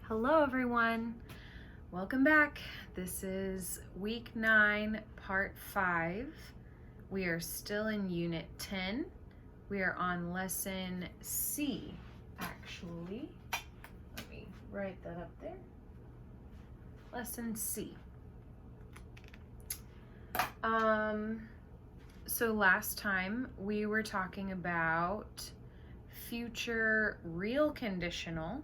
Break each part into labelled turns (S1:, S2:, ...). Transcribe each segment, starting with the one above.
S1: Hello everyone, welcome back. This is week 9, part 5. We are still in unit 10. We are on lesson C, actually. Let me write that up there. Lesson C. So last time we were talking about future real conditional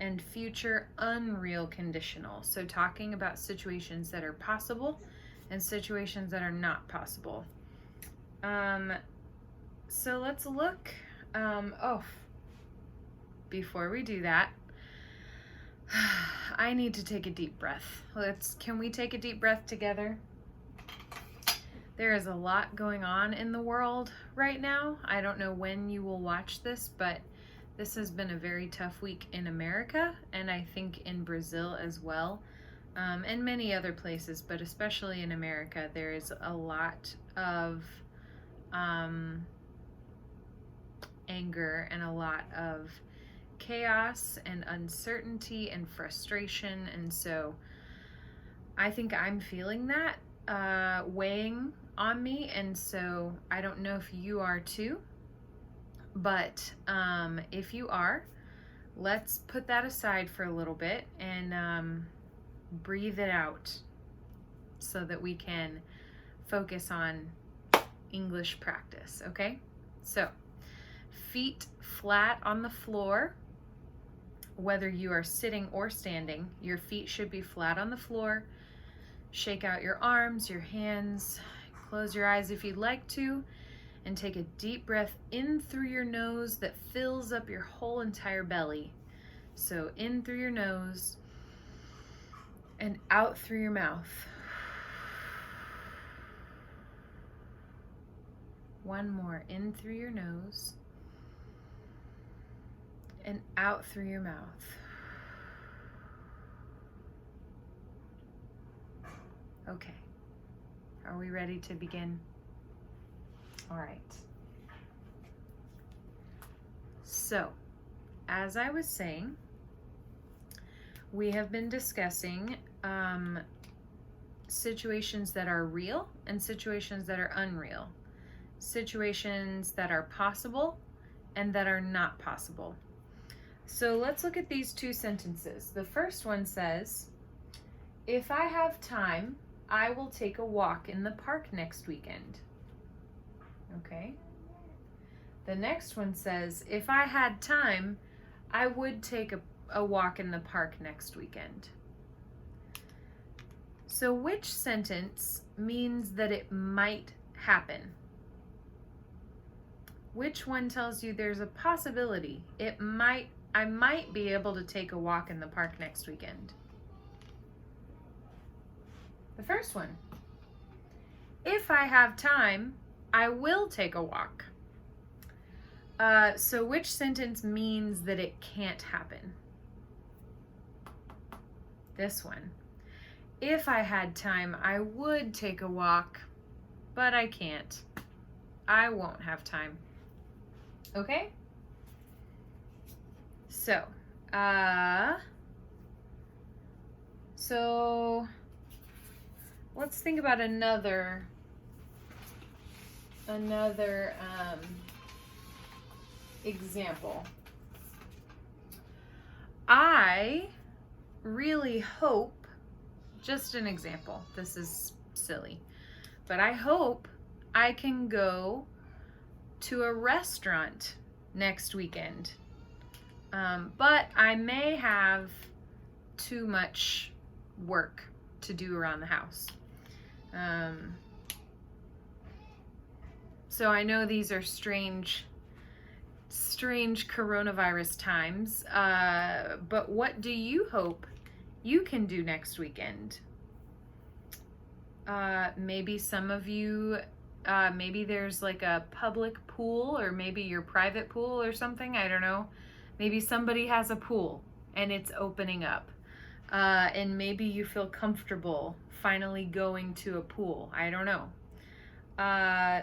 S1: and future unreal conditional. So talking about situations that are possible and situations that are not possible. So let's look. Before we do that, I need to take a deep breath. Can we take a deep breath together? There is a lot going on in the world right now. I don't know when you will watch this, but this has been a very tough week in America, and I think in Brazil as well, and many other places, but especially in America, there is a lot of anger and a lot of chaos and uncertainty and frustration, and so I think I'm feeling that weighing on me, and so I don't know if you are too. But if you are, let's put that aside for a little bit and breathe it out so that we can focus on English practice, okay? So, feet flat on the floor. Whether you are sitting or standing, your feet should be flat on the floor. Shake out your arms, your hands, close your eyes if you'd like to. And take a deep breath in through your nose that fills up your whole entire belly. So in through your nose and out through your mouth. One more, in through your nose and out through your mouth. Okay, are we ready to begin? All right. So, as I was saying, we have been discussing situations that are real and situations that are unreal. Situations that are possible and that are not possible. So let's look at these two sentences. The first one says, if I have time, I will take a walk in the park next weekend. Okay. The next one says, if I had time, I would take a walk in the park next weekend. So which sentence means that it might happen? Which one tells you there's a possibility I might be able to take a walk in the park next weekend? The first one. If I have time, I will take a walk. So which sentence means that it can't happen? This one. If I had time, I would take a walk, but I can't. I won't have time. Okay? So let's think about another example. I really hope, just an example, this is silly, but I hope I can go to a restaurant next weekend. But I may have too much work to do around the house. So I know these are strange coronavirus times, but what do you hope you can do next weekend? Maybe some of you, maybe there's like a public pool, or maybe your private pool or something, I don't know. Maybe somebody has a pool and it's opening up, and maybe you feel comfortable finally going to a pool, I don't know.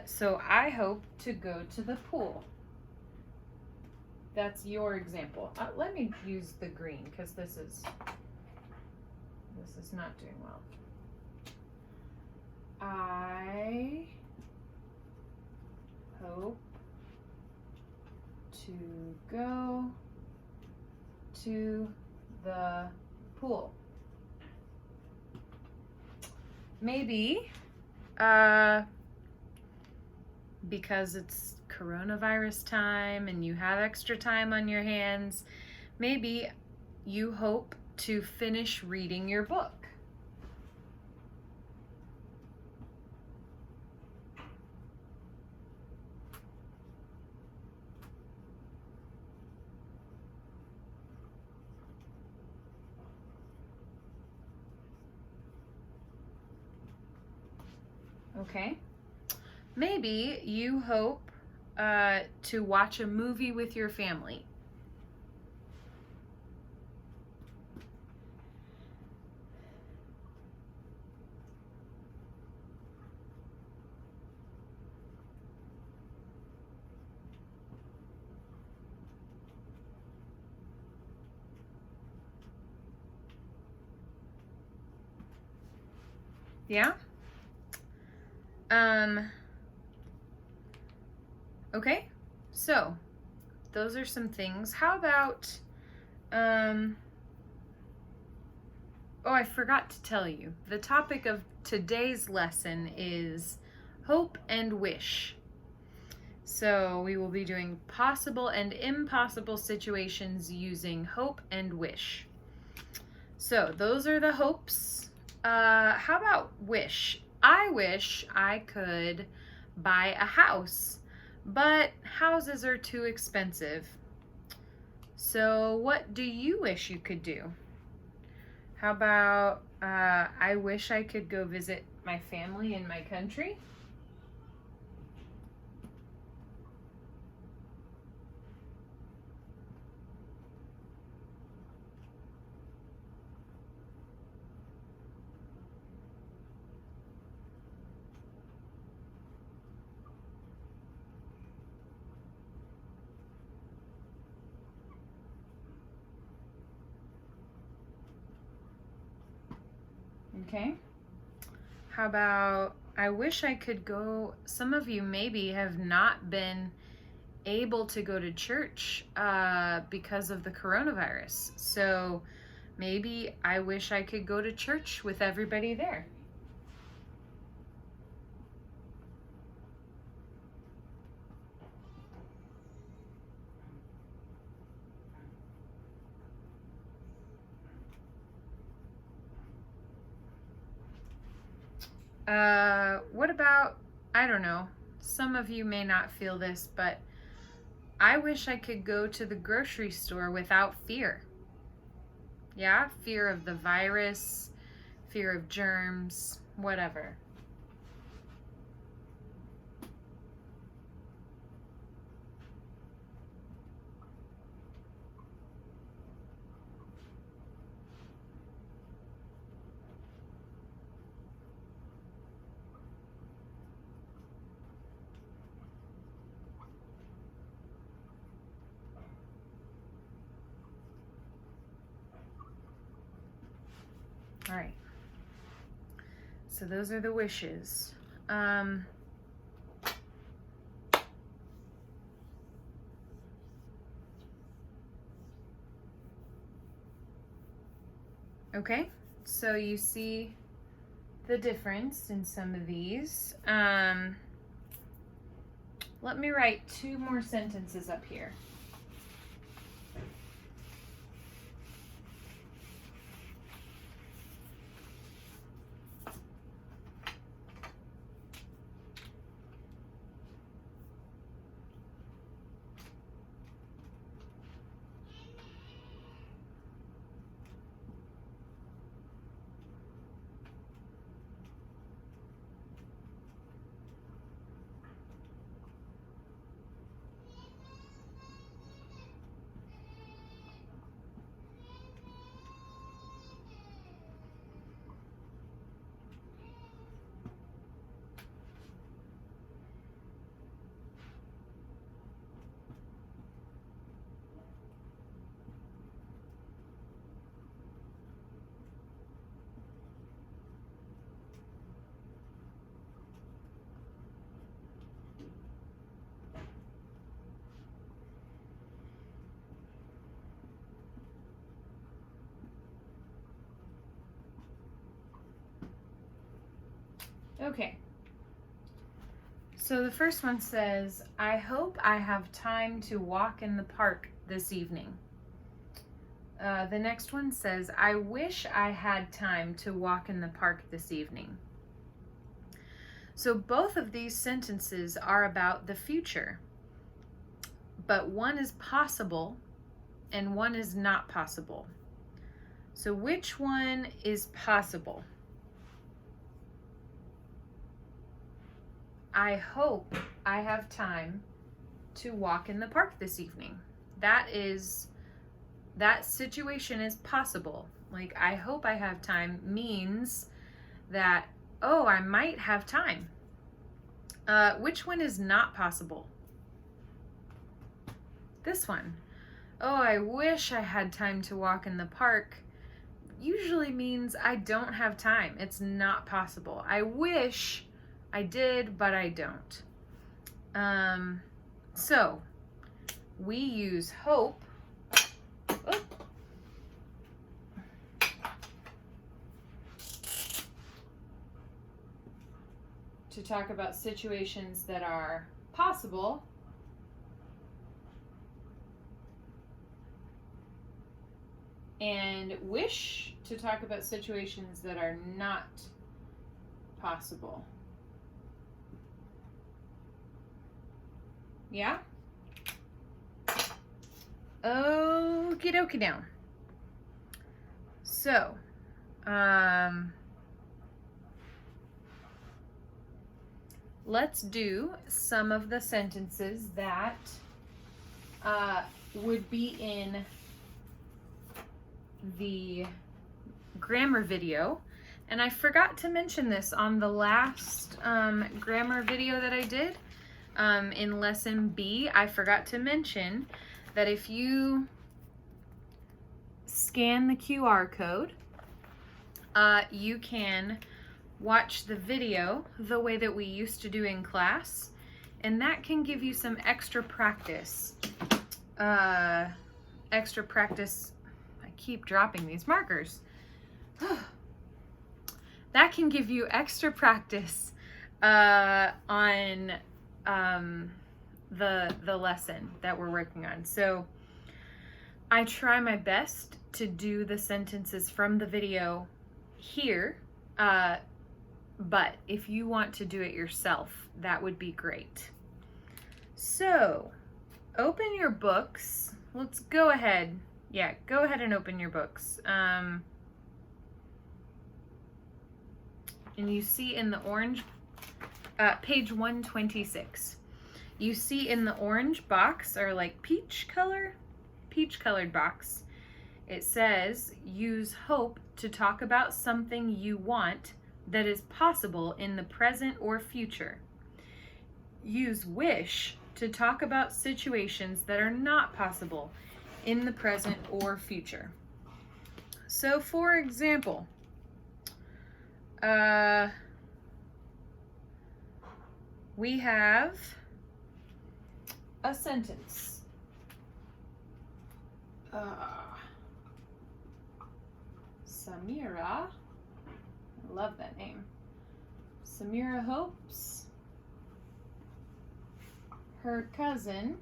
S1: So I hope to go to the pool. that's your example. Let me use the green because this is not doing well. I hope to go to the pool. Maybe because it's coronavirus time and you have extra time on your hands, maybe you hope to finish reading your book. Okay. Maybe you hope to watch a movie with your family. Yeah? Okay, so those are some things. How about, oh, I forgot to tell you. The topic of today's lesson is hope and wish. So we will be doing possible and impossible situations using hope and wish. So those are the hopes. How about wish? I wish I could buy a house, but houses are too expensive. So what do you wish you could do? How about I wish I could go visit my family in my country? Okay. How about I wish I could go, some of you maybe have not been able to go to church because of the coronavirus. So maybe I wish I could go to church with everybody there. What about, I don't know, some of you may not feel this, but I wish I could go to the grocery store without fear. Yeah, fear of the virus, fear of germs, whatever. All right. So those are the wishes. Okay, so you see the difference in some of these. Let me write 2 more sentences up here. Okay. So the first one says, I hope I have time to walk in the park this evening. The next one says, I wish I had time to walk in the park this evening. So both of these sentences are about the future, but one is possible and one is not possible. So which one is possible? I hope I have time to walk in the park this evening. That situation is possible. Like, I hope I have time means that, oh, I might have time. Which one is not possible? This one. Oh, I wish I had time to walk in the park usually means I don't have time. It's not possible. I wish I did, but I don't. So we use hope. To talk about situations that are possible, and wish to talk about situations that are not possible. Yeah? Okie dokie now. So, let's do some of the sentences that would be in the grammar video. And I forgot to mention this on the last grammar video that I did in lesson B. I forgot to mention that if you scan the QR code, you can watch the video the way that we used to do in class, and that can give you some extra practice. I keep dropping these markers. That can give you extra practice on the lesson that we're working on. So I try my best to do the sentences from the video here, but if you want to do it yourself, that would be great. So open your books. Let's go ahead. Yeah, go ahead and open your books. And you see in the orange, page 126. You see in the orange box, or like peach colored box, it says, use hope to talk about something you want that is possible in the present or future. Use wish to talk about situations that are not possible in the present or future. So for example, we have a sentence. Samira, I love that name. Samira hopes her cousin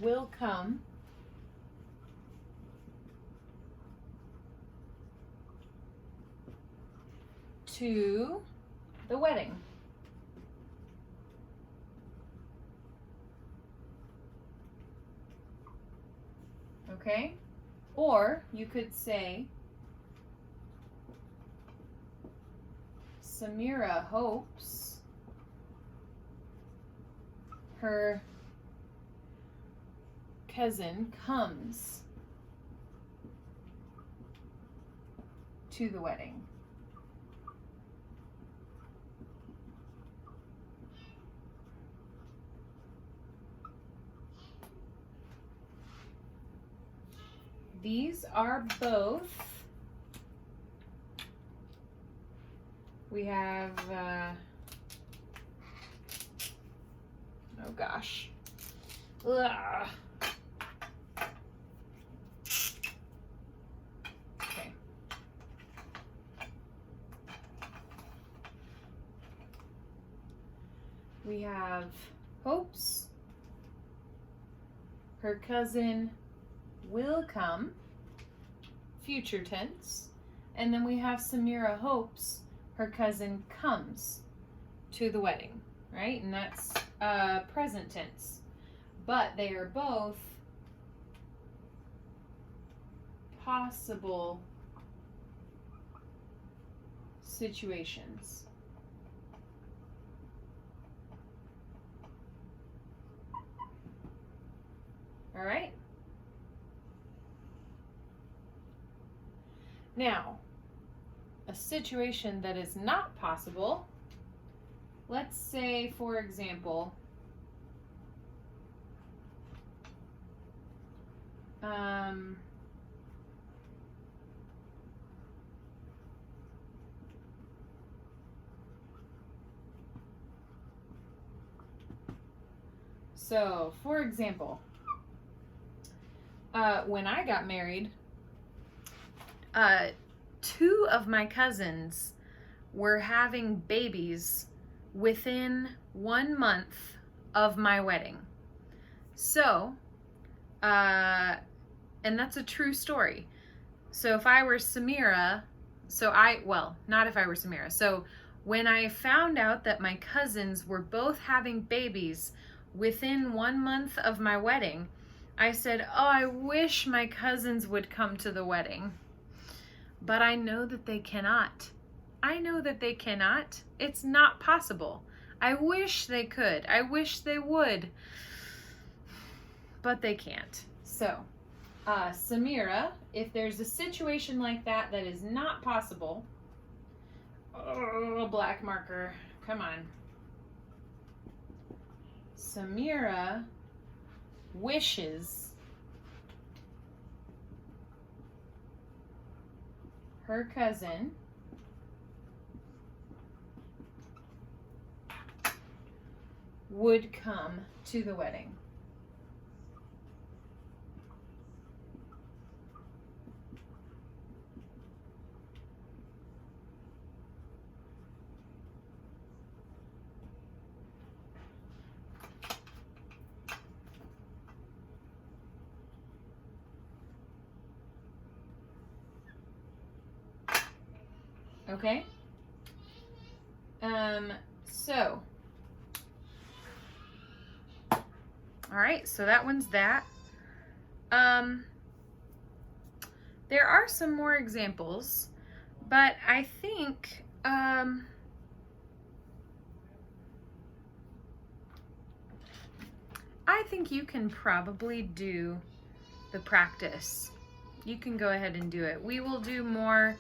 S1: will come to the wedding. Okay? Or you could say, Samira hopes her cousin comes to the wedding. These are both. We have, oh gosh. Ugh. We have hopes her cousin will come, future tense. And then we have Samira hopes her cousin comes to the wedding, right? And that's present tense. But they are both possible situations. All right? Now, a situation that is not possible, let's say, for example, so, for example, when I got married, two of my cousins were having babies within 1 month of my wedding. So, and that's a true story. So if I were Samira, not if I were Samira. So when I found out that my cousins were both having babies within 1 month of my wedding, I said, oh, I wish my cousins would come to the wedding. But I know that they cannot. I know that they cannot. It's not possible. I wish they could. I wish they would. But they can't. So, Samira, if there's a situation like that that is not possible, oh, black marker, come on. Samira wishes her cousin would come to the wedding. Okay? So, all right, so that one's that. There are some more examples, but I think, you can probably do the practice. You can go ahead and do it. We will do more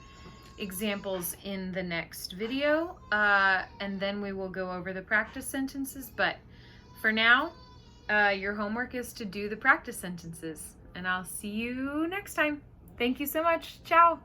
S1: examples in the next video, and then we will go over the practice sentences. But for now, your homework is to do the practice sentences, and I'll see you next time. Thank you so much. Ciao.